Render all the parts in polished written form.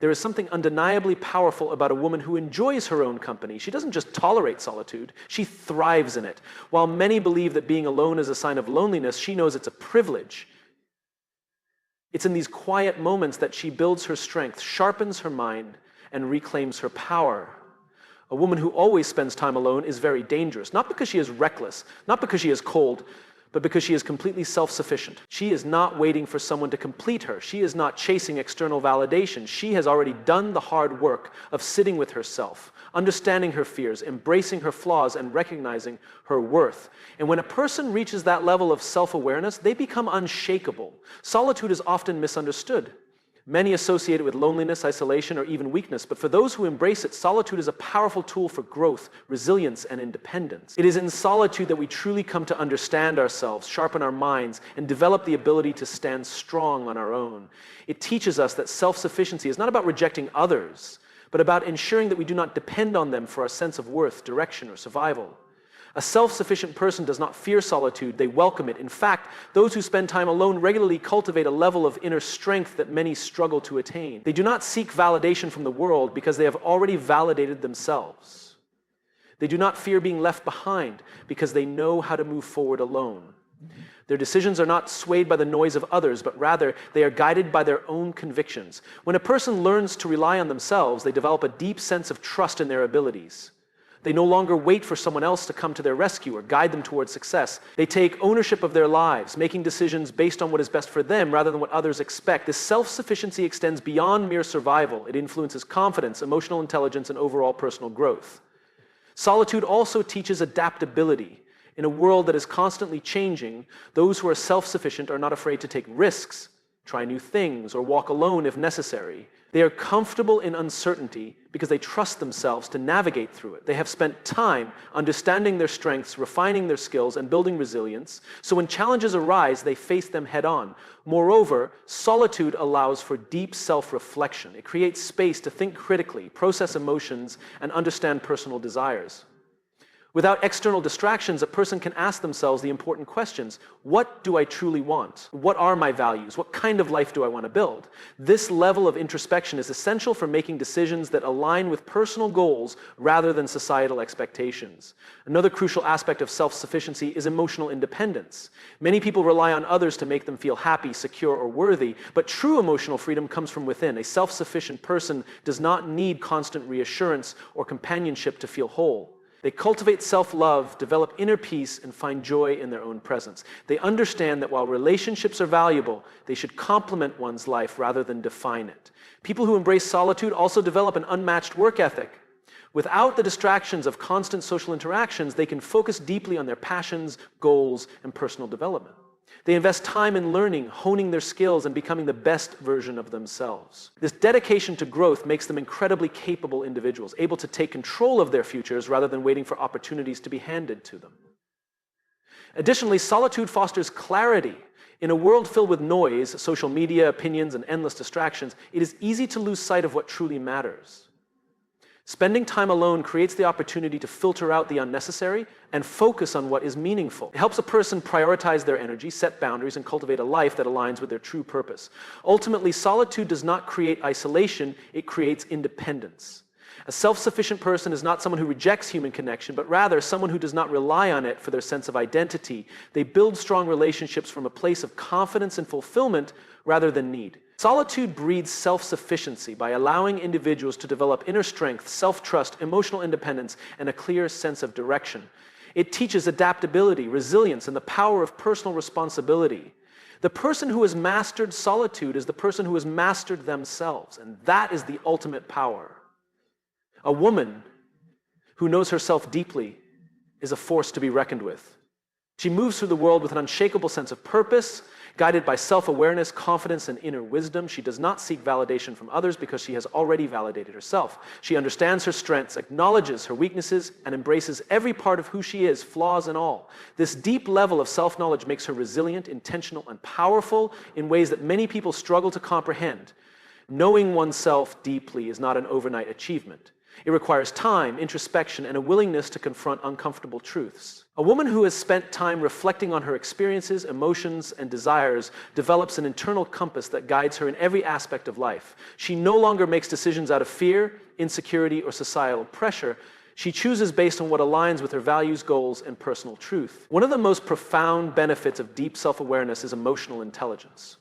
There is something undeniably powerful about a woman who enjoys her own company. She doesn't just tolerate solitude, she thrives in it. While many believe that being alone is a sign of loneliness, she knows it's a privilege. It's in these quiet moments that she builds her strength, sharpens her mind, and reclaims her power. A woman who always spends time alone is very dangerous, not because she is reckless, not because she is cold, but because she is completely self-sufficient. She is not waiting for someone to complete her. She is not chasing external validation. She has already done the hard work of sitting with herself, understanding her fears, embracing her flaws, and recognizing her worth. And when a person reaches that level of self-awareness, they become unshakable. Solitude is often misunderstood. Many associate it with loneliness, isolation, or even weakness, but for those who embrace it, solitude is a powerful tool for growth, resilience, and independence. It is in solitude that we truly come to understand ourselves, sharpen our minds, and develop the ability to stand strong on our own. It teaches us that self-sufficiency is not about rejecting others, but about ensuring that we do not depend on them for our sense of worth, direction, or survival. A self-sufficient person does not fear solitude, they welcome it. In fact, those who spend time alone regularly cultivate a level of inner strength that many struggle to attain. They do not seek validation from the world because they have already validated themselves. They do not fear being left behind because they know how to move forward alone. Their decisions are not swayed by the noise of others, but rather they are guided by their own convictions. When a person learns to rely on themselves, they develop a deep sense of trust in their abilities. They no longer wait for someone else to come to their rescue or guide them towards success. They take ownership of their lives, making decisions based on what is best for them rather than what others expect. This self-sufficiency extends beyond mere survival. It influences confidence, emotional intelligence, and overall personal growth. Solitude also teaches adaptability. In a world that is constantly changing, those who are self-sufficient are not afraid to take risks, try new things, or walk alone if necessary. They are comfortable in uncertainty because they trust themselves to navigate through it. They have spent time understanding their strengths, refining their skills, and building resilience, so when challenges arise, they face them head on. Moreover, solitude allows for deep self-reflection. It creates space to think critically, process emotions, and understand personal desires. Without external distractions, a person can ask themselves the important questions. What do I truly want? What are my values? What kind of life do I want to build? This level of introspection is essential for making decisions that align with personal goals rather than societal expectations. Another crucial aspect of self-sufficiency is emotional independence. Many people rely on others to make them feel happy, secure, or worthy, but true emotional freedom comes from within. A self-sufficient person does not need constant reassurance or companionship to feel whole. They cultivate self-love, develop inner peace, and find joy in their own presence. They understand that while relationships are valuable, they should complement one's life rather than define it. People who embrace solitude also develop an unmatched work ethic. Without the distractions of constant social interactions, they can focus deeply on their passions, goals, and personal development. They invest time in learning, honing their skills, and becoming the best version of themselves. This dedication to growth makes them incredibly capable individuals, able to take control of their futures rather than waiting for opportunities to be handed to them. Additionally, solitude fosters clarity. In a world filled with noise, social media, opinions, and endless distractions, it is easy to lose sight of what truly matters. Spending time alone creates the opportunity to filter out the unnecessary and focus on what is meaningful. It helps a person prioritize their energy, set boundaries, and cultivate a life that aligns with their true purpose. Ultimately, solitude does not create isolation, it creates independence. A self-sufficient person is not someone who rejects human connection, but rather someone who does not rely on it for their sense of identity. They build strong relationships from a place of confidence and fulfillment rather than need. Solitude breeds self-sufficiency by allowing individuals to develop inner strength, self-trust, emotional independence, and a clear sense of direction. It teaches adaptability, resilience, and the power of personal responsibility. The person who has mastered solitude is the person who has mastered themselves, and that is the ultimate power. A woman who knows herself deeply is a force to be reckoned with. She moves through the world with an unshakable sense of purpose, guided by self-awareness, confidence, and inner wisdom. She does not seek validation from others because she has already validated herself. She understands her strengths, acknowledges her weaknesses, and embraces every part of who she is, flaws and all. This deep level of self-knowledge makes her resilient, intentional, and powerful in ways that many people struggle to comprehend. Knowing oneself deeply is not an overnight achievement. It requires time, introspection, and a willingness to confront uncomfortable truths. A woman who has spent time reflecting on her experiences, emotions, and desires develops an internal compass that guides her in every aspect of life. She no longer makes decisions out of fear, insecurity, or societal pressure. She chooses based on what aligns with her values, goals, and personal truth. One of the most profound benefits of deep self-awareness is emotional intelligence.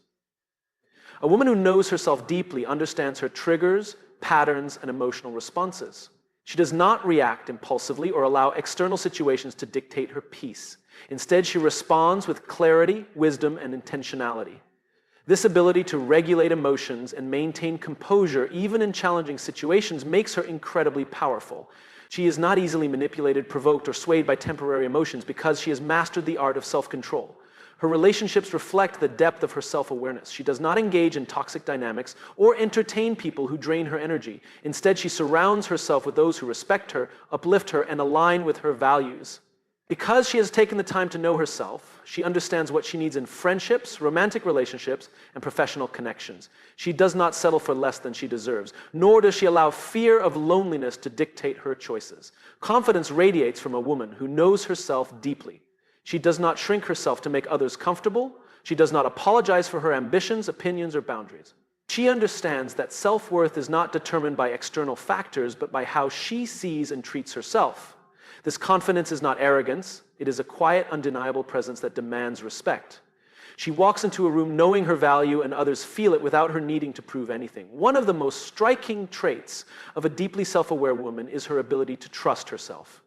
A woman who knows herself deeply understands her triggers, patterns, and emotional responses. She does not react impulsively or allow external situations to dictate her peace. Instead, she responds with clarity, wisdom, and intentionality. This ability to regulate emotions and maintain composure, even in challenging situations, makes her incredibly powerful. She is not easily manipulated, provoked, or swayed by temporary emotions because she has mastered the art of self-control. Her relationships reflect the depth of her self-awareness. She does not engage in toxic dynamics or entertain people who drain her energy. Instead, she surrounds herself with those who respect her, uplift her, and align with her values. Because she has taken the time to know herself, she understands what she needs in friendships, romantic relationships, and professional connections. She does not settle for less than she deserves, nor does she allow fear of loneliness to dictate her choices. Confidence radiates from a woman who knows herself deeply. She does not shrink herself to make others comfortable. She does not apologize for her ambitions, opinions, or boundaries. She understands that self-worth is not determined by external factors, but by how she sees and treats herself. This confidence is not arrogance. It is a quiet, undeniable presence that demands respect. She walks into a room knowing her value and others feel it without her needing to prove anything. One of the most striking traits of a deeply self-aware woman is her ability to trust herself.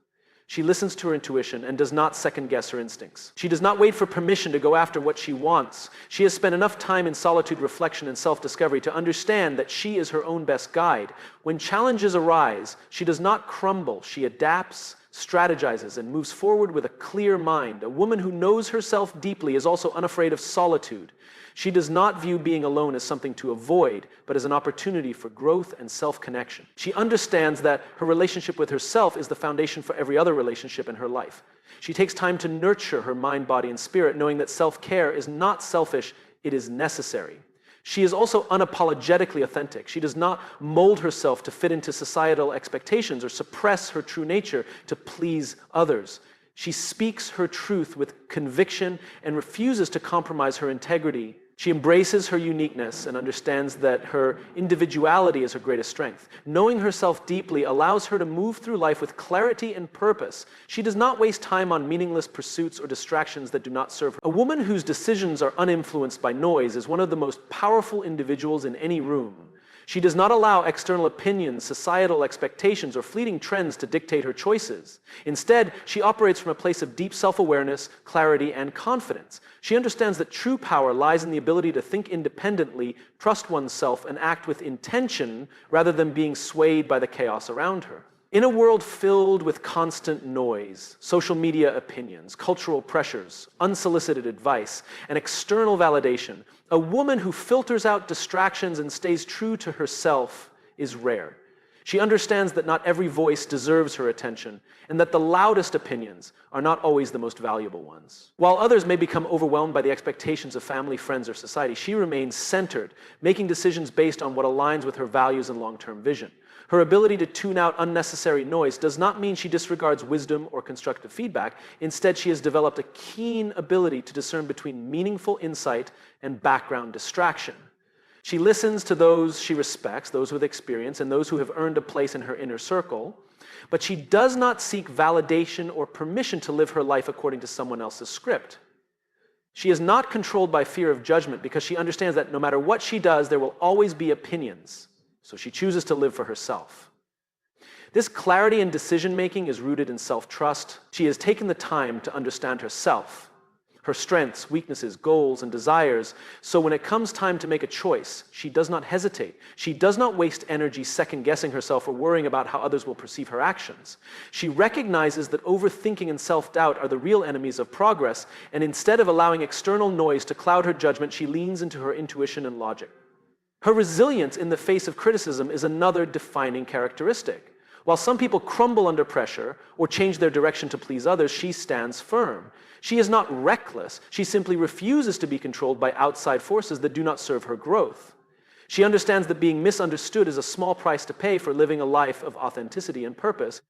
She listens to her intuition and does not second-guess her instincts. She does not wait for permission to go after what she wants. She has spent enough time in solitude, reflection, and self-discovery to understand that she is her own best guide. When challenges arise, she does not crumble. She adapts, strategizes, and moves forward with a clear mind. A woman who knows herself deeply is also unafraid of solitude. She does not view being alone as something to avoid, but as an opportunity for growth and self-connection. She understands that her relationship with herself is the foundation for every other relationship in her life. She takes time to nurture her mind, body, and spirit, knowing that self-care is not selfish, it is necessary. She is also unapologetically authentic. She does not mold herself to fit into societal expectations or suppress her true nature to please others. She speaks her truth with conviction and refuses to compromise her integrity. She embraces her uniqueness and understands that her individuality is her greatest strength. Knowing herself deeply allows her to move through life with clarity and purpose. She does not waste time on meaningless pursuits or distractions that do not serve her. A woman whose decisions are uninfluenced by noise is one of the most powerful individuals in any room. She does not allow external opinions, societal expectations, or fleeting trends to dictate her choices. Instead, she operates from a place of deep self-awareness, clarity, and confidence. She understands that true power lies in the ability to think independently, trust oneself, and act with intention rather than being swayed by the chaos around her. In a world filled with constant noise, social media opinions, cultural pressures, unsolicited advice, and external validation, a woman who filters out distractions and stays true to herself is rare. She understands that not every voice deserves her attention, and that the loudest opinions are not always the most valuable ones. While others may become overwhelmed by the expectations of family, friends, or society, she remains centered, making decisions based on what aligns with her values and long-term vision. Her ability to tune out unnecessary noise does not mean she disregards wisdom or constructive feedback. Instead, she has developed a keen ability to discern between meaningful insight and background distraction. She listens to those she respects, those with experience, and those who have earned a place in her inner circle, but she does not seek validation or permission to live her life according to someone else's script. She is not controlled by fear of judgment because she understands that no matter what she does, there will always be opinions. So she chooses to live for herself. This clarity in decision-making is rooted in self-trust. She has taken the time to understand herself, her strengths, weaknesses, goals, and desires. So when it comes time to make a choice, she does not hesitate. She does not waste energy second-guessing herself or worrying about how others will perceive her actions. She recognizes that overthinking and self-doubt are the real enemies of progress, and instead of allowing external noise to cloud her judgment, she leans into her intuition and logic. Her resilience in the face of criticism is another defining characteristic. While some people crumble under pressure or change their direction to please others, she stands firm. She is not reckless. She simply refuses to be controlled by outside forces that do not serve her growth. She understands that being misunderstood is a small price to pay for living a life of authenticity and purpose.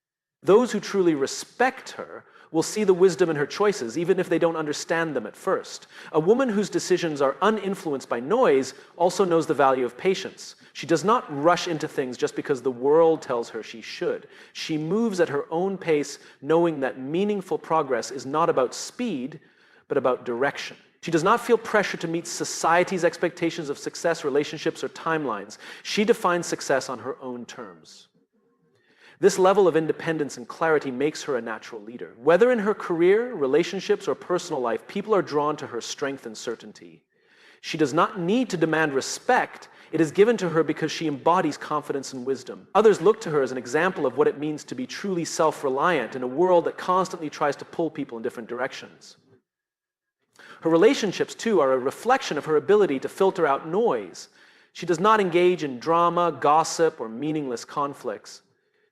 Those who truly respect her will see the wisdom in her choices, even if they don't understand them at first. A woman whose decisions are uninfluenced by noise also knows the value of patience. She does not rush into things just because the world tells her she should. She moves at her own pace, knowing that meaningful progress is not about speed, but about direction. She does not feel pressure to meet society's expectations of success, relationships, or timelines. She defines success on her own terms. This level of independence and clarity makes her a natural leader. Whether in her career, relationships, or personal life, people are drawn to her strength and certainty. She does not need to demand respect. It is given to her because she embodies confidence and wisdom. Others look to her as an example of what it means to be truly self-reliant in a world that constantly tries to pull people in different directions. Her relationships, too, are a reflection of her ability to filter out noise. She does not engage in drama, gossip, or meaningless conflicts.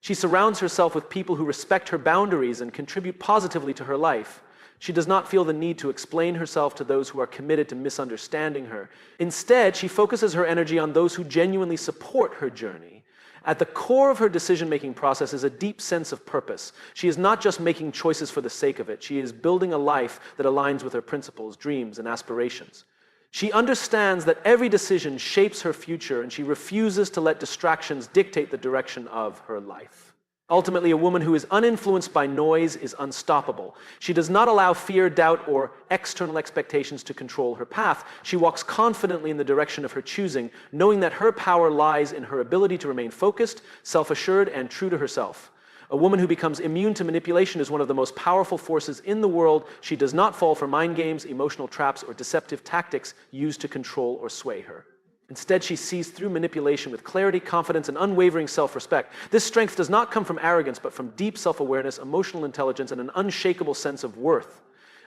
She surrounds herself with people who respect her boundaries and contribute positively to her life. She does not feel the need to explain herself to those who are committed to misunderstanding her. Instead, she focuses her energy on those who genuinely support her journey. At the core of her decision-making process is a deep sense of purpose. She is not just making choices for the sake of it. She is building a life that aligns with her principles, dreams, and aspirations. She understands that every decision shapes her future, and she refuses to let distractions dictate the direction of her life. Ultimately, a woman who is uninfluenced by noise is unstoppable. She does not allow fear, doubt, or external expectations to control her path. She walks confidently in the direction of her choosing, knowing that her power lies in her ability to remain focused, self-assured, and true to herself. A woman who becomes immune to manipulation is one of the most powerful forces in the world. She does not fall for mind games, emotional traps, or deceptive tactics used to control or sway her. Instead, she sees through manipulation with clarity, confidence, and unwavering self-respect. This strength does not come from arrogance, but from deep self-awareness, emotional intelligence, and an unshakable sense of worth.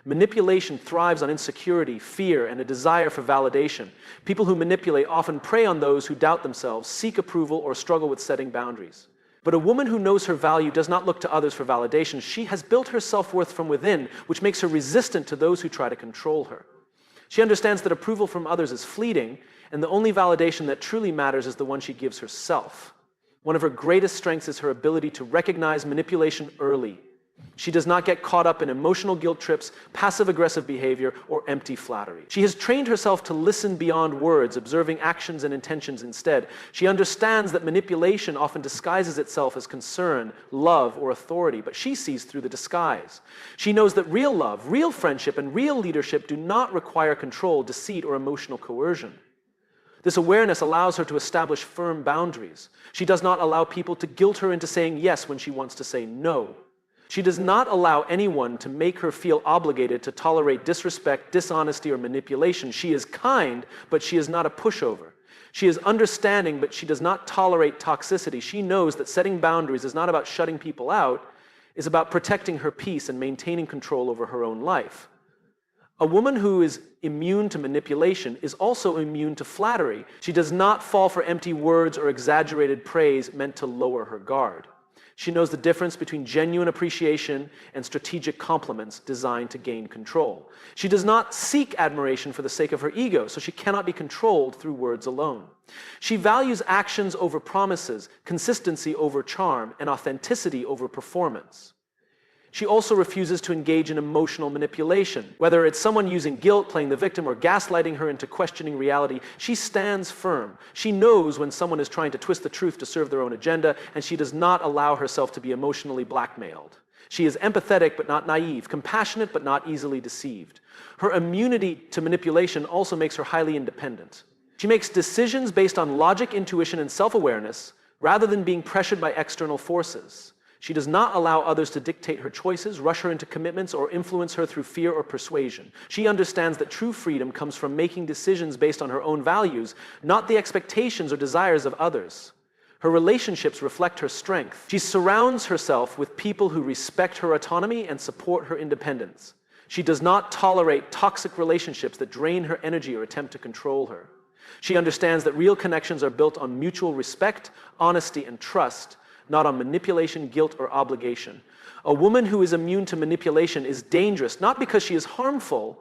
Manipulation thrives on insecurity, fear, and a desire for validation. People who manipulate often prey on those who doubt themselves, seek approval, or struggle with setting boundaries. But a woman who knows her value does not look to others for validation. She has built her self-worth from within, which makes her resistant to those who try to control her. She understands that approval from others is fleeting, and the only validation that truly matters is the one she gives herself. One of her greatest strengths is her ability to recognize manipulation early. She does not get caught up in emotional guilt trips, passive-aggressive behavior, or empty flattery. She has trained herself to listen beyond words, observing actions and intentions instead. She understands that manipulation often disguises itself as concern, love, or authority, but she sees through the disguise. She knows that real love, real friendship, and real leadership do not require control, deceit, or emotional coercion. This awareness allows her to establish firm boundaries. She does not allow people to guilt her into saying yes when she wants to say no. She does not allow anyone to make her feel obligated to tolerate disrespect, dishonesty, or manipulation. She is kind, but she is not a pushover. She is understanding, but she does not tolerate toxicity. She knows that setting boundaries is not about shutting people out, it's about protecting her peace and maintaining control over her own life. A woman who is immune to manipulation is also immune to flattery. She does not fall for empty words or exaggerated praise meant to lower her guard. She knows the difference between genuine appreciation and strategic compliments designed to gain control. She does not seek admiration for the sake of her ego, so she cannot be controlled through words alone. She values actions over promises, consistency over charm, and authenticity over performance. She also refuses to engage in emotional manipulation. Whether it's someone using guilt, playing the victim, or gaslighting her into questioning reality, she stands firm. She knows when someone is trying to twist the truth to serve their own agenda, and she does not allow herself to be emotionally blackmailed. She is empathetic but not naive, compassionate but not easily deceived. Her immunity to manipulation also makes her highly independent. She makes decisions based on logic, intuition, and self-awareness, rather than being pressured by external forces. She does not allow others to dictate her choices, rush her into commitments, or influence her through fear or persuasion. She understands that true freedom comes from making decisions based on her own values, not the expectations or desires of others. Her relationships reflect her strength. She surrounds herself with people who respect her autonomy and support her independence. She does not tolerate toxic relationships that drain her energy or attempt to control her. She understands that real connections are built on mutual respect, honesty, and trust, not on manipulation, guilt, or obligation. A woman who is immune to manipulation is dangerous, not because she is harmful,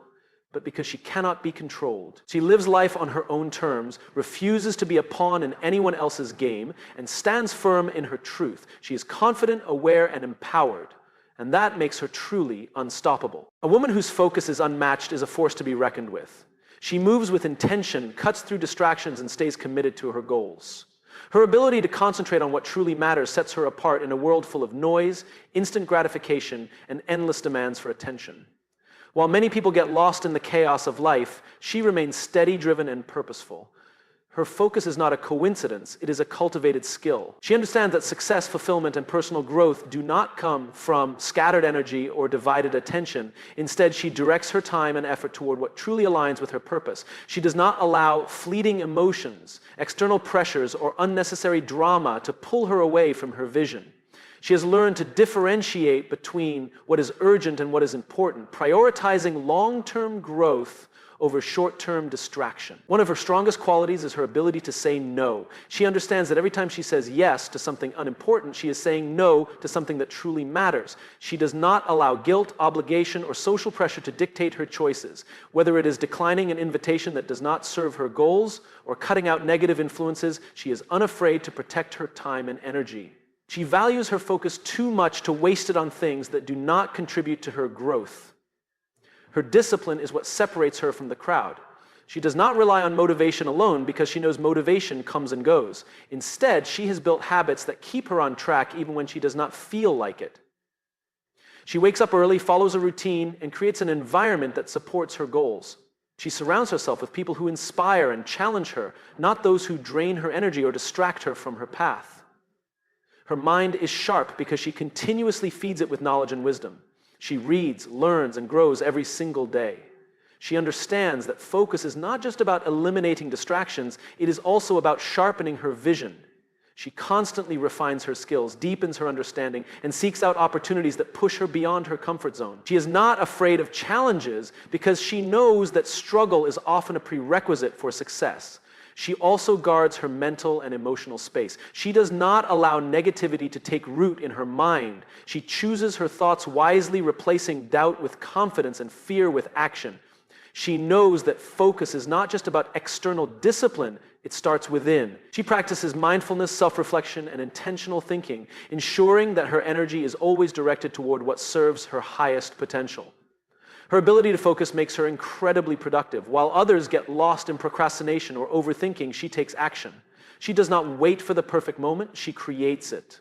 but because she cannot be controlled. She lives life on her own terms, refuses to be a pawn in anyone else's game, and stands firm in her truth. She is confident, aware, and empowered. And that makes her truly unstoppable. A woman whose focus is unmatched is a force to be reckoned with. She moves with intention, cuts through distractions, and stays committed to her goals. Her ability to concentrate on what truly matters sets her apart in a world full of noise, instant gratification, and endless demands for attention. While many people get lost in the chaos of life, she remains steady, driven, and purposeful. Her focus is not a coincidence, it is a cultivated skill. She understands that success, fulfillment, and personal growth do not come from scattered energy or divided attention. Instead, she directs her time and effort toward what truly aligns with her purpose. She does not allow fleeting emotions, external pressures, or unnecessary drama to pull her away from her vision. She has learned to differentiate between what is urgent and what is important, prioritizing long-term growth over short-term distraction. One of her strongest qualities is her ability to say no. She understands that every time she says yes to something unimportant, she is saying no to something that truly matters. She does not allow guilt, obligation, or social pressure to dictate her choices, whether it is declining an invitation that does not serve her goals or cutting out negative influences. She is unafraid to protect her time and energy. She values her focus too much to waste it on things that do not contribute to her growth. Her discipline is what separates her from the crowd. She does not rely on motivation alone because she knows motivation comes and goes. Instead, she has built habits that keep her on track even when she does not feel like it. She wakes up early, follows a routine, and creates an environment that supports her goals. She surrounds herself with people who inspire and challenge her, not those who drain her energy or distract her from her path. Her mind is sharp because she continuously feeds it with knowledge and wisdom. She reads, learns, and grows every single day. She understands that focus is not just about eliminating distractions, it is also about sharpening her vision. She constantly refines her skills, deepens her understanding, and seeks out opportunities that push her beyond her comfort zone. She is not afraid of challenges because she knows that struggle is often a prerequisite for success. She also guards her mental and emotional space. She does not allow negativity to take root in her mind. She chooses her thoughts wisely, replacing doubt with confidence and fear with action. She knows that focus is not just about external discipline, it starts within. She practices mindfulness, self-reflection, and intentional thinking, ensuring that her energy is always directed toward what serves her highest potential. Her ability to focus makes her incredibly productive. While others get lost in procrastination or overthinking, she takes action. She does not wait for the perfect moment, she creates it.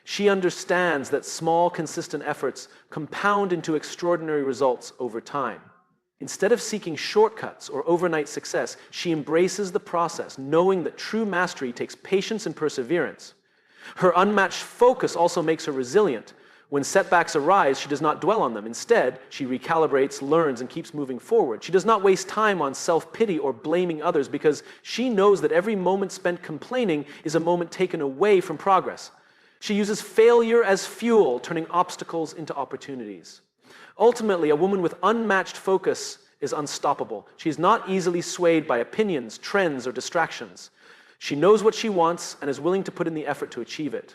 She understands that small, consistent efforts compound into extraordinary results over time. Instead of seeking shortcuts or overnight success, she embraces the process, knowing that true mastery takes patience and perseverance. Her unmatched focus also makes her resilient. When setbacks arise, she does not dwell on them. Instead, she recalibrates, learns, and keeps moving forward. She does not waste time on self-pity or blaming others because she knows that every moment spent complaining is a moment taken away from progress. She uses failure as fuel, turning obstacles into opportunities. Ultimately, a woman with unmatched focus is unstoppable. She is not easily swayed by opinions, trends, or distractions. She knows what she wants and is willing to put in the effort to achieve it.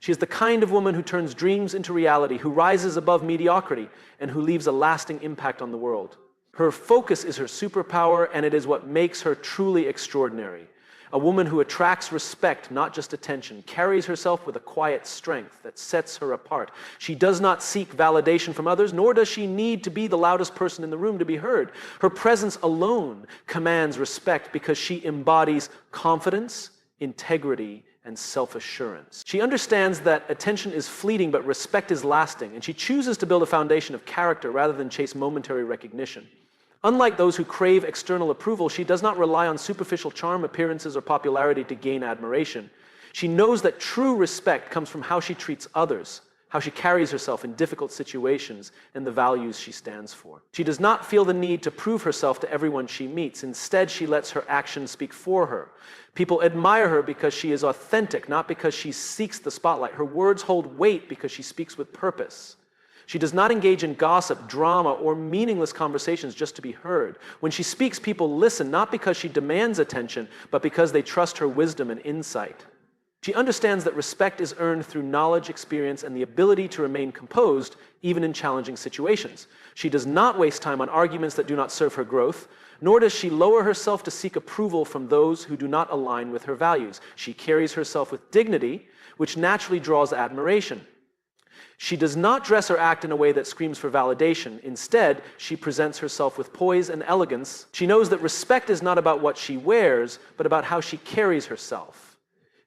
She is the kind of woman who turns dreams into reality, who rises above mediocrity, and who leaves a lasting impact on the world. Her focus is her superpower, and it is what makes her truly extraordinary. A woman who attracts respect, not just attention, carries herself with a quiet strength that sets her apart. She does not seek validation from others, nor does she need to be the loudest person in the room to be heard. Her presence alone commands respect because she embodies confidence, integrity, and self-assurance. She understands that attention is fleeting, but respect is lasting, and she chooses to build a foundation of character rather than chase momentary recognition. Unlike those who crave external approval, she does not rely on superficial charm, appearances, or popularity to gain admiration. She knows that true respect comes from how she treats others, how she carries herself in difficult situations, and the values she stands for. She does not feel the need to prove herself to everyone she meets. Instead, she lets her actions speak for her. People admire her because she is authentic, not because she seeks the spotlight. Her words hold weight because she speaks with purpose. She does not engage in gossip, drama, or meaningless conversations just to be heard. When she speaks, people listen, not because she demands attention, but because they trust her wisdom and insight. She understands that respect is earned through knowledge, experience, and the ability to remain composed, even in challenging situations. She does not waste time on arguments that do not serve her growth, nor does she lower herself to seek approval from those who do not align with her values. She carries herself with dignity, which naturally draws admiration. She does not dress or act in a way that screams for validation. Instead, she presents herself with poise and elegance. She knows that respect is not about what she wears, but about how she carries herself.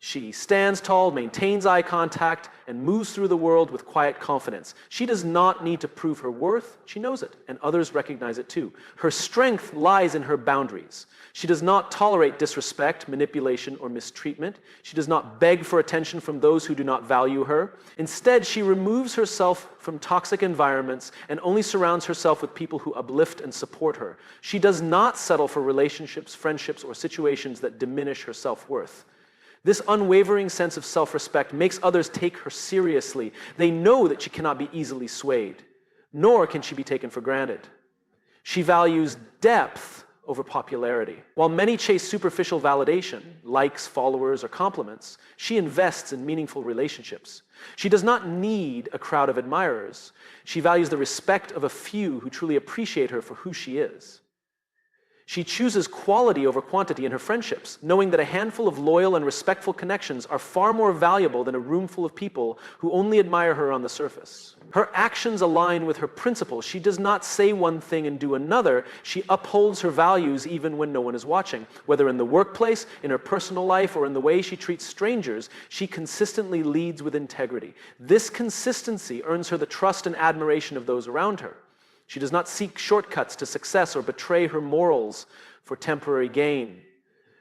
She stands tall, maintains eye contact, and moves through the world with quiet confidence. She does not need to prove her worth. She knows it, and others recognize it too. Her strength lies in her boundaries. She does not tolerate disrespect, manipulation, or mistreatment. She does not beg for attention from those who do not value her. Instead, she removes herself from toxic environments and only surrounds herself with people who uplift and support her. She does not settle for relationships, friendships, or situations that diminish her self-worth. This unwavering sense of self-respect makes others take her seriously. They know that she cannot be easily swayed, nor can she be taken for granted. She values depth over popularity. While many chase superficial validation, likes, followers, or compliments, she invests in meaningful relationships. She does not need a crowd of admirers. She values the respect of a few who truly appreciate her for who she is. She chooses quality over quantity in her friendships, knowing that a handful of loyal and respectful connections are far more valuable than a room full of people who only admire her on the surface. Her actions align with her principles. She does not say one thing and do another. She upholds her values even when no one is watching. Whether in the workplace, in her personal life, or in the way she treats strangers, she consistently leads with integrity. This consistency earns her the trust and admiration of those around her. She does not seek shortcuts to success or betray her morals for temporary gain.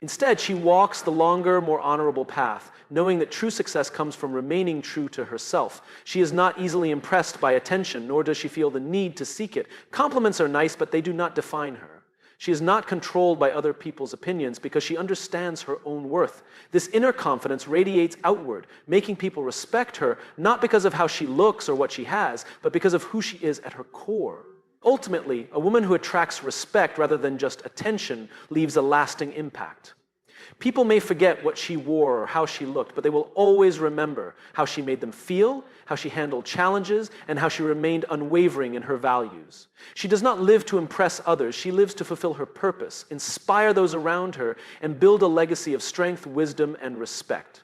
Instead, she walks the longer, more honorable path, knowing that true success comes from remaining true to herself. She is not easily impressed by attention, nor does she feel the need to seek it. Compliments are nice, but they do not define her. She is not controlled by other people's opinions because she understands her own worth. This inner confidence radiates outward, making people respect her, not because of how she looks or what she has, but because of who she is at her core. Ultimately, a woman who attracts respect rather than just attention leaves a lasting impact. People may forget what she wore or how she looked, but they will always remember how she made them feel, how she handled challenges, and how she remained unwavering in her values. She does not live to impress others. She lives to fulfill her purpose, inspire those around her, and build a legacy of strength, wisdom, and respect.